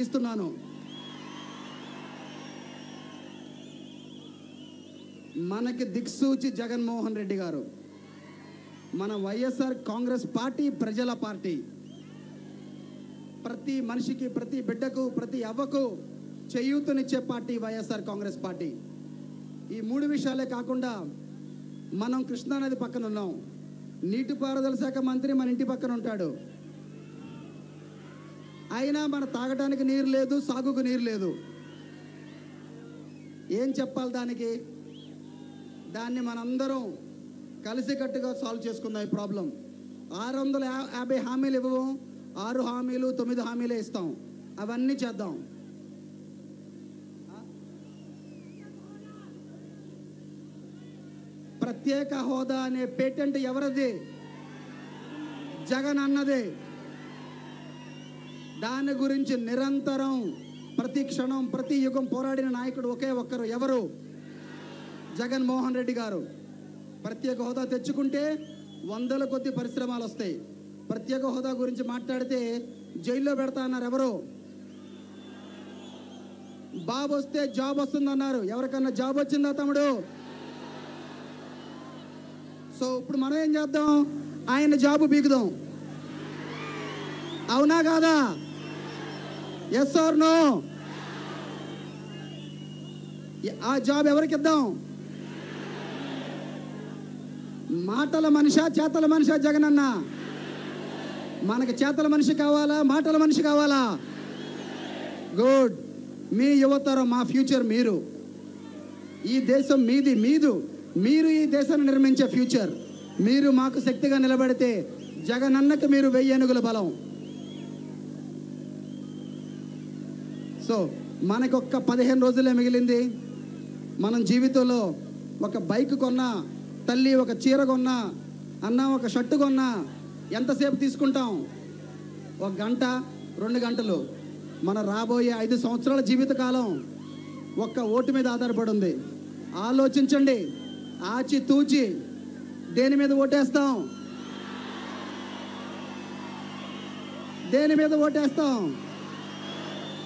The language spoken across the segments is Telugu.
ఇస్తున్నాను. మనకి దిక్సూచి జగన్మోహన్ రెడ్డి గారు. మన వైఎస్ఆర్ కాంగ్రెస్ పార్టీ ప్రజల పార్టీ. ప్రతి మనిషికి, ప్రతి బిడ్డకు, ప్రతి అవ్వకు చేయూతనిచ్చే పార్టీ వైఎస్ఆర్ కాంగ్రెస్ పార్టీ. ఈ మూడు విషయాలే కాకుండా మనం కృష్ణానది పక్కన ఉన్నాం. నీటిపారుదల శాఖ మంత్రి మన ఇంటి పక్కన ఉంటాడు. అయినా మన తాగడానికి నీరు లేదు, సాగుకు నీరు లేదు. ఏం చెప్పాలి దానికి? దాన్ని మనందరం కలిసికట్టుగా సాల్వ్ చేసుకుందాం ఈ ప్రాబ్లం. 650 హామీలు ఇవ్వము, 6 హామీలు 9 హామీలే ఇస్తాం. అవన్నీ చేద్దాం. ప్రత్యేక హోదా అనే పేటెంట్ ఎవరిది? జగన్ అన్నదే. దాని గురించి నిరంతరం, ప్రతి క్షణం, ప్రతి యుగం పోరాడిన నాయకుడు ఒకే ఒక్కరు. ఎవరు? జగన్మోహన్ రెడ్డి గారు. ప్రత్యేక హోదా తెచ్చుకుంటే 100ల కొద్ది పరిశ్రమలు వస్తాయి. ప్రత్యేక హోదా గురించి మాట్లాడితే జైల్లో పెడతా అన్నారు. ఎవరు? బాబు వస్తే జాబ్ వస్తుందన్నారు. ఎవరికన్నా జాబ్ వచ్చిందా తమ్ముడు? సో ఇప్పుడు మనం ఏం చేద్దాం? ఆయన జాబు బీకుదాం. అవునా కాదా? Yes or no? ఆ జాబ్ ఎవరికి ఇద్దాం? మాటల మనిషా, చేతల మనిషా జగన్ అన్న? మనకి చేతల మనిషి కావాలా, మాటల మనిషి కావాలా? గుడ్. మీ యువతరం, మా ఫ్యూచర్ మీరు. ఈ దేశం మీది, మీరు ఈ దేశాన్ని నిర్మించే ఫ్యూచర్. మీరు మాకు శక్తిగా నిలబడితే జగన్ అన్నకు మీరు 1000 ఏనుగుల బలం. సో మనకొక్క 15 రోజులే మిగిలింది. మనం జీవితంలో ఒక బైక్ కొన్నా, తల్లి ఒక చీర కొన్నా, అన్న ఒక షర్టు కొన్నా ఎంతసేపు తీసుకుంటాం? 1 గంట, 2 గంటలు. మన రాబోయే 5 సంవత్సరాల జీవితకాలం ఒక్క ఓటు మీద ఆధారపడి ఉంది. ఆలోచించండి, ఆచి తూచి దేని మీద ఓటేస్తాం? దేని మీద ఓటేస్తాం?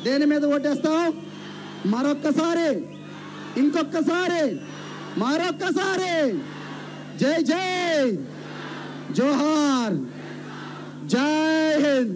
దేని మీద ఓటేస్తాం? మరొక్కసారి, ఇంకొక్కసారి, మరొక్కసారి. జై జై జోహార్, జై హింద్.